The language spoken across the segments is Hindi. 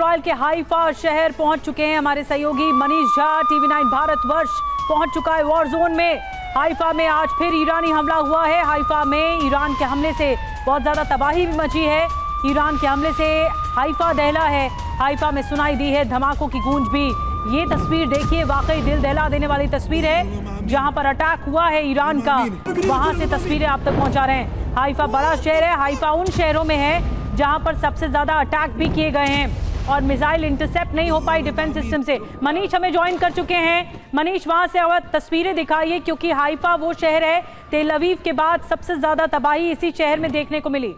इसराइल के हाइफा शहर पहुंच चुके हैं हमारे सहयोगी मनीष झा। TV9 भारतवर्ष पहुंच चुका है वॉर जोन में। हाइफा में आज फिर ईरानी हमला हुआ है। हाइफा में ईरान के हमले से बहुत ज्यादा तबाही भी मची है। ईरान के हमले से हाइफा दहला है। हाइफा में सुनाई दी है धमाकों की गूंज भी। ये तस्वीर देखिए, वाकई दिल दहला देने वाली तस्वीर है। जहां पर अटैक हुआ है ईरान का, वहां से तस्वीरें आप तक पहुंचा रहे हैं। हाइफा बड़ा शहर है। हाइफा उन शहरों में है जहां पर सबसे ज्यादा अटैक भी किए गए हैं और मिसाइल इंटरसेप्ट नहीं हो पाई डिफेंस सिस्टम से। मनीष हमें ज्वाइन कर चुके हैं। मनीष, वहां से और तस्वीरें दिखाइए, क्योंकि हाइफा वो शहर है, तेल अवीव के बाद सबसे ज्यादा तबाही इसी शहर में देखने को मिली।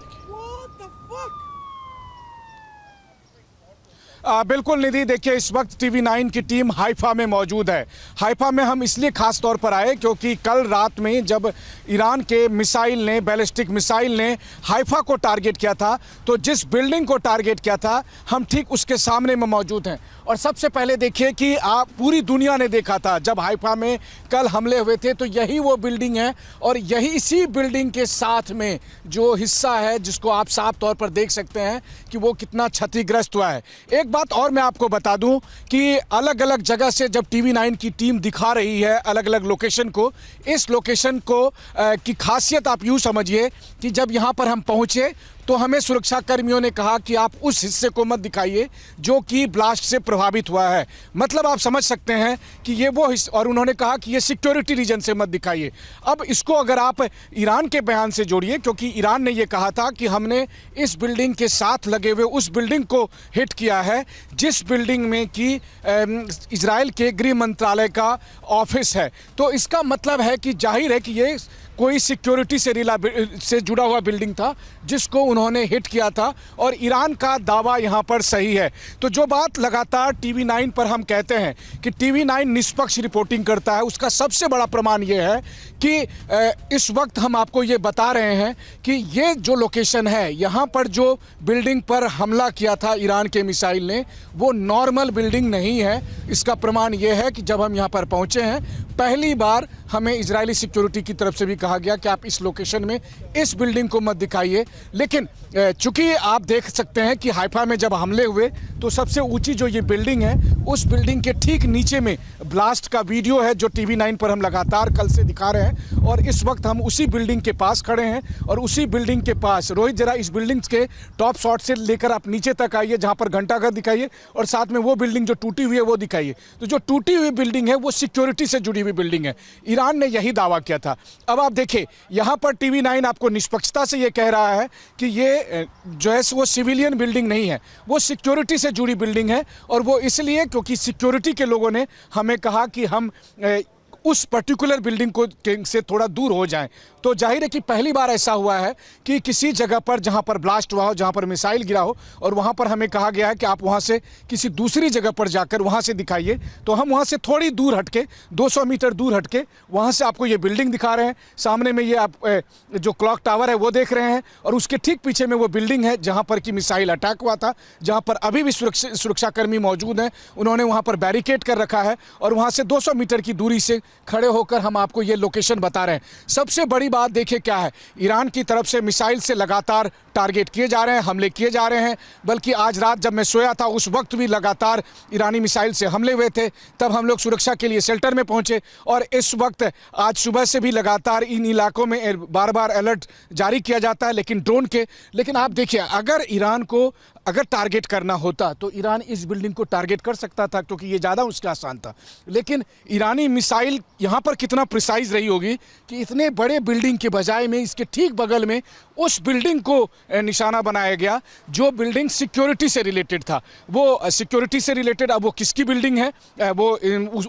बिल्कुल निधि, देखिए इस वक्त TV9 की टीम हाइफा में मौजूद है। हाइफा में हम इसलिए खास तौर पर आए क्योंकि कल रात में जब ईरान के मिसाइल ने, बैलिस्टिक मिसाइल ने हाइफा को टारगेट किया था, तो जिस बिल्डिंग को टारगेट किया था हम ठीक उसके सामने में मौजूद हैं। और सबसे पहले देखिए कि आप पूरी दुनिया ने देखा था जब हाइफा में कल हमले हुए थे, तो यही वो बिल्डिंग है और यही इसी बिल्डिंग के साथ में जो हिस्सा है जिसको आप साफ तौर पर देख सकते हैं कि वो कितना क्षतिग्रस्त हुआ है। एक बात और मैं आपको बता दूं कि अलग अलग जगह से जब TV9 की टीम दिखा रही है अलग अलग लोकेशन को, इस लोकेशन को की खासियत आप यूँ समझिए कि जब यहाँ पर हम पहुँचे तो हमें सुरक्षा कर्मियों ने कहा कि आप उस हिस्से को मत दिखाइए जो कि ब्लास्ट से प्रभावित हुआ है। मतलब आप समझ सकते हैं कि ये वो हिस्सा, और उन्होंने कहा कि ये सिक्योरिटी रीजन से मत दिखाइए। अब इसको अगर आप ईरान के बयान से जोड़िए, क्योंकि ईरान ने ये कहा था कि हमने इस बिल्डिंग के साथ लगे हुए उस बिल्डिंग को हिट किया है जिस बिल्डिंग में कि इजराइल के गृह मंत्रालय का ऑफिस है। तो इसका मतलब है कि जाहिर है कि ये कोई सिक्योरिटी से जुड़ा हुआ बिल्डिंग था जिसको उन्होंने हिट किया था और ईरान का दावा यहाँ पर सही है। तो जो बात लगातार TV9 पर हम कहते हैं कि TV9 निष्पक्ष रिपोर्टिंग करता है, उसका सबसे बड़ा प्रमाण ये है कि इस वक्त हम आपको ये बता रहे हैं कि ये जो लोकेशन है, यहाँ पर जो बिल्डिंग पर हमला किया था ईरान के मिसाइल ने, वो नॉर्मल बिल्डिंग नहीं है। इसका प्रमाण ये है कि जब हम यहाँ पर पहुँचे हैं, पहली बार हमें इजरायली सिक्योरिटी की तरफ से भी कहा गया कि आप इस लोकेशन में इस बिल्डिंग को मत दिखाइए। लेकिन चूंकि आप देख सकते हैं कि हाइफा में जब हमले हुए तो सबसे ऊंची जो ये बिल्डिंग है, उस बिल्डिंग के ठीक नीचे में ब्लास्ट का वीडियो है जो TV9 पर हम लगातार कल से दिखा रहे हैं। और इस वक्त हम उसी बिल्डिंग के पास खड़े हैं और उसी बिल्डिंग के पास, रोहित जरा इस बिल्डिंग के टॉप शॉट से लेकर आप नीचे तक आइए जहाँ पर घंटाघर दिखाइए और साथ में वो बिल्डिंग जो टूटी हुई है वो दिखाइए। तो जो टूटी हुई बिल्डिंग है वो सिक्योरिटी से जुड़ी हुई बिल्डिंग है। ईरान ने यही दावा किया था। अब आप देखिए यहाँ पर TV9 आपको निष्पक्षता से ये कह रहा है कि ये जो है वो सिविलियन बिल्डिंग नहीं है, वो सिक्योरिटी से जुड़ी बिल्डिंग है। और वो इसलिए क्योंकि सिक्योरिटी के लोगों ने हमें कहा कि हम उस पर्टिकुलर बिल्डिंग को से थोड़ा दूर हो जाएं। तो जाहिर है कि पहली बार ऐसा हुआ है कि किसी जगह पर जहां पर ब्लास्ट हुआ हो, जहां पर मिसाइल गिरा हो, और वहां पर हमें कहा गया है कि आप वहां से किसी दूसरी जगह पर जाकर वहां से दिखाइए। तो हम वहां से थोड़ी दूर हटके, 200 मीटर दूर हटके, वहां से आपको ये बिल्डिंग दिखा रहे हैं। सामने में ये आप जो क्लॉक टावर है वो देख रहे हैं और उसके ठीक पीछे में वो बिल्डिंग है जहाँ पर कि मिसाइल अटैक हुआ था, जहाँ पर अभी भी सुरक्षाकर्मी मौजूद हैं। उन्होंने वहाँ पर बैरिकेड कर रखा है और वहाँ से 200 मीटर की दूरी से खड़े होकर हम आपको ये लोकेशन बता रहे हैं। सबसे बड़ी बात देखिए क्या है, ईरान की तरफ से मिसाइल से लगातार टारगेट किए जा रहे हैं, हमले किए जा रहे हैं। बल्कि आज रात जब मैं सोया था उस वक्त भी लगातार ईरानी मिसाइल से हमले हुए थे। तब हम लोग सुरक्षा के लिए शेल्टर में पहुंचे और इस वक्त आज सुबह से भी लगातार इन इलाकों में बार बार अलर्ट जारी किया जाता है लेकिन ड्रोन के। लेकिन आप देखिए, अगर ईरान को अगर टारगेट करना होता तो ईरान इस बिल्डिंग को टारगेट कर सकता था, क्योंकि ये ज़्यादा उसके आसान था। लेकिन ईरानी मिसाइल यहाँ पर कितना प्रिसाइज रही होगी कि इतने बड़े बिल्डिंग के बजाय में इसके ठीक बगल में उस बिल्डिंग को निशाना बनाया गया जो बिल्डिंग सिक्योरिटी से रिलेटेड था। वो सिक्योरिटी से रिलेटेड, अब वो किसकी बिल्डिंग है वो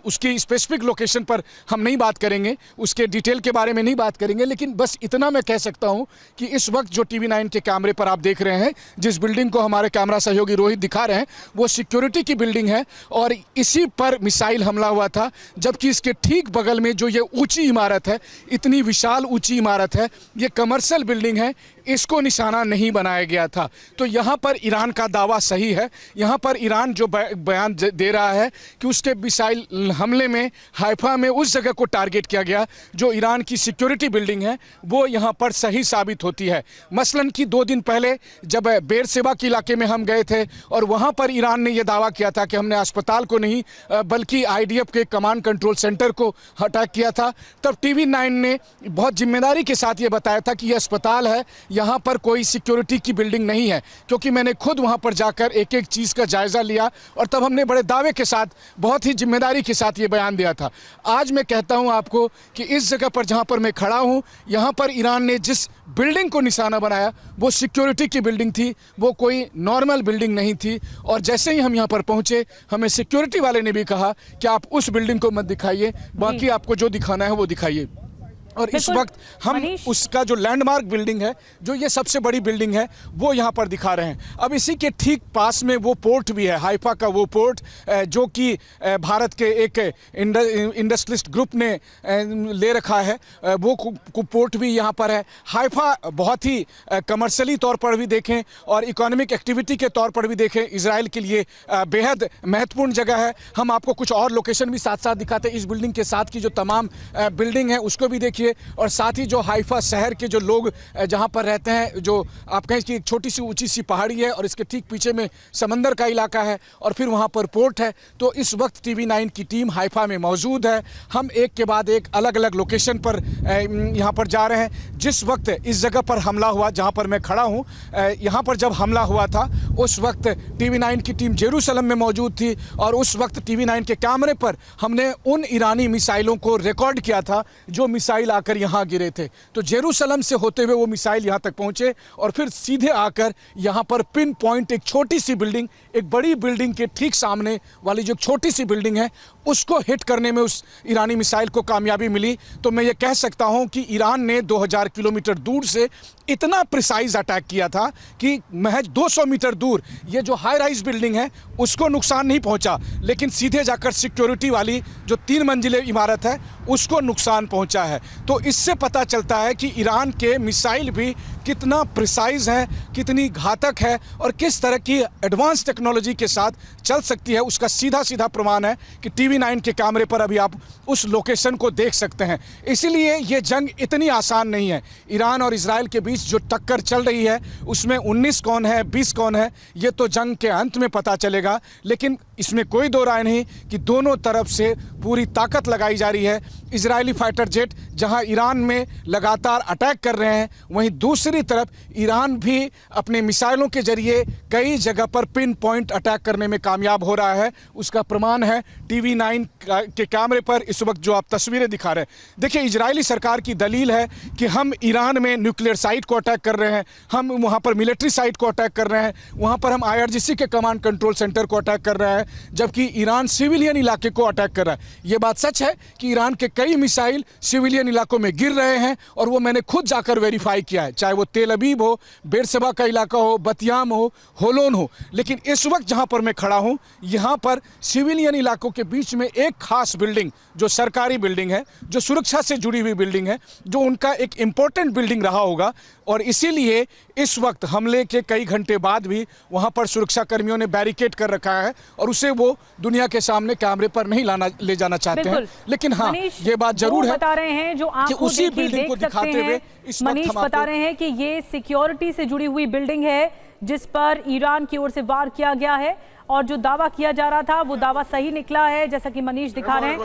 उसकी स्पेसिफिक लोकेशन पर हम नहीं बात करेंगे, उसके डिटेल के बारे में नहीं बात करेंगे। लेकिन बस इतना मैं कह सकता हूँ कि इस वक्त जो TV9 के कैमरे पर आप देख रहे हैं, जिस बिल्डिंग को हमारे कैमरा सहयोगी रोहित दिखा रहे हैं, वो सिक्योरिटी की बिल्डिंग है और इसी पर मिसाइल हमला हुआ था। जबकि इसके ठीक बगल में जो ये ऊंची इमारत है, इतनी विशाल ऊंची इमारत है, ये कमर्शियल बिल्डिंग है। इसको निशाना नहीं बनाया गया था। तो यहाँ पर ईरान का दावा सही है। यहाँ पर ईरान जो बयान दे रहा है कि उसके मिसाइल हमले में हाइफा में उस जगह को टारगेट किया गया जो ईरान की सिक्योरिटी बिल्डिंग है, वो यहाँ पर सही साबित होती है। मसलन कि 2 दिन पहले जब बेरशेबा के इलाके में हम गए थे और वहाँ पर ईरान ने यह दावा किया था कि हमने अस्पताल को नहीं बल्कि IDF के कमांड कंट्रोल सेंटर को अटैक किया था, तब TV9 ने बहुत जिम्मेदारी के साथ ये बताया था कि यह अस्पताल है, यहाँ पर कोई सिक्योरिटी की बिल्डिंग नहीं है। क्योंकि मैंने खुद वहाँ पर जाकर एक एक चीज़ का जायज़ा लिया और तब हमने बड़े दावे के साथ, बहुत ही जिम्मेदारी के साथ ये बयान दिया था। आज मैं कहता हूँ आपको कि इस जगह पर जहाँ पर मैं खड़ा हूँ, यहाँ पर ईरान ने जिस बिल्डिंग को निशाना बनाया वो सिक्योरिटी की बिल्डिंग थी, वो कोई नॉर्मल बिल्डिंग नहीं थी। और जैसे ही हम यहाँ पर पहुँचे, हमें सिक्योरिटी वाले ने भी कहा कि आप उस बिल्डिंग को मत दिखाइए, बाकी आपको जो दिखाना है वो दिखाइए। और इस वक्त हम उसका जो लैंडमार्क बिल्डिंग है, जो ये सबसे बड़ी बिल्डिंग है, वो यहाँ पर दिखा रहे हैं। अब इसी के ठीक पास में वो पोर्ट भी है, हाइफा का वो पोर्ट, जो कि भारत के एक इंडस्ट्रियलिस्ट ग्रुप ने ले रखा है, वो पोर्ट भी यहाँ पर है। हाइफा बहुत ही कमर्शियली तौर पर भी देखें और इकोनॉमिक एक्टिविटी के तौर पर भी देखें, इजराइल के लिए बेहद महत्वपूर्ण जगह है। हम आपको कुछ और लोकेशन भी साथ साथ दिखाते हैं। इस बिल्डिंग के साथ की जो तमाम बिल्डिंग है उसको भी देखिए, और साथ ही जो हाइफा शहर के जो लोग जहां पर रहते हैं, जो आप कहें कि एक छोटी सी ऊंची सी पहाड़ी है और इसके ठीक पीछे में समंदर का इलाका है और फिर वहां पर पोर्ट है। तो इस वक्त TV9 की टीम हाइफा में मौजूद है। हम एक के बाद एक अलग अलग लोकेशन पर यहां पर जा रहे हैं। जिस वक्त इस जगह पर हमला हुआ, जहां पर मैं खड़ा हूं, यहां पर जब हमला हुआ था उस वक्त TV9 की टीम जेरूसलम में मौजूद थी और उस वक्त TV9 के कैमरे पर हमने उन ईरानी मिसाइलों को रिकॉर्ड किया था जो मिसाइल आकर यहाँ गिरे थे। तो जेरूसलम से होते हुए वो मिसाइल यहाँ तक पहुँचे और फिर सीधे आकर यहाँ पर पिन पॉइंट एक छोटी सी बिल्डिंग, एक बड़ी बिल्डिंग के ठीक सामने वाली जो छोटी सी बिल्डिंग है, उसको हिट करने में उस ईरानी मिसाइल को कामयाबी मिली। तो मैं ये कह सकता हूँ कि ईरान ने 2000 किलोमीटर दूर से इतना प्रिसाइज अटैक किया था कि महज 200 मीटर दूर ये जो हाई राइज बिल्डिंग है उसको नुकसान नहीं पहुंचा, लेकिन सीधे जाकर सिक्योरिटी वाली जो 3 मंजिले इमारत है उसको नुकसान पहुंचा है। तो इससे पता चलता है कि ईरान के मिसाइल भी कितना प्रिसाइज है, कितनी घातक है और किस तरह की एडवांस टेक्नोलॉजी के साथ चल सकती है। उसका सीधा सीधा प्रमाण है कि TV9 के कैमरे पर अभी आप उस लोकेशन को देख सकते हैं। इसीलिए ये जंग इतनी आसान नहीं है। ईरान और इजराइल के बीच जो टक्कर चल रही है उसमें 19 कौन है, 20 कौन है, ये तो जंग के अंत में पता चलेगा। लेकिन इसमें कोई दो राय नहीं कि दोनों तरफ से पूरी ताकत लगाई जा रही है। इजरायली फाइटर जेट जहां ईरान में लगातार अटैक कर रहे हैं, वहीं दूसरी तरफ ईरान भी अपने मिसाइलों के जरिए कई जगह पर पिन पॉइंट अटैक करने में कामयाब हो रहा है। उसका प्रमाण है TV9 के कैमरे पर इस वक्त जो आप तस्वीरें दिखा रहे हैं। देखिए, इजरायली सरकार की दलील है कि हम ईरान में न्यूक्लियर साइट को अटैक कर रहे हैं, हम वहाँ पर मिलिट्री साइट को अटैक कर रहे हैं, वहाँ पर हम IRGC के कमांड कंट्रोल सेंटर को अटैक कर रहे हैं, जबकि ईरान सिविलियन इलाके को अटैक कर रहा है। ये बात सच है कि ईरान के कई मिसाइल सिविलियन इलाकों में गिर रहे हैं और वो मैंने खुद जाकर वेरीफाई किया है, चाहे वो तेल अबीब हो, बेरशेबा का इलाका हो, बतियाम हो, होलोन हो। लेकिन इस वक्त जहाँ पर मैं खड़ा हूँ, यहाँ पर सिविलियन इलाकों के बीच में एक खास बिल्डिंग, जो सरकारी बिल्डिंग है, जो सुरक्षा से जुड़ी हुई बिल्डिंग है, जो उनका एक इम्पोर्टेंट बिल्डिंग रहा होगा, और इसीलिए इस वक्त हमले के कई घंटे बाद भी वहां पर सुरक्षा कर्मियों ने बैरिकेड कर रखा है और उसे वो दुनिया के सामने कैमरे पर नहीं ले जाना चाहते हैं। लेकिन हाँ, ये बात जरूर है बता रहे हैं जो कि उसी बिल्डिंग को दिखाते हुए इस वक्त मनीष बता रहे हैं कि ये सिक्योरिटी से जुड़ी हुई बिल्डिंग है जिस पर ईरान की ओर से वार किया गया है और जो दावा किया जा रहा था वो दावा सही निकला है, जैसा कि मनीष दिखा रहे हैं।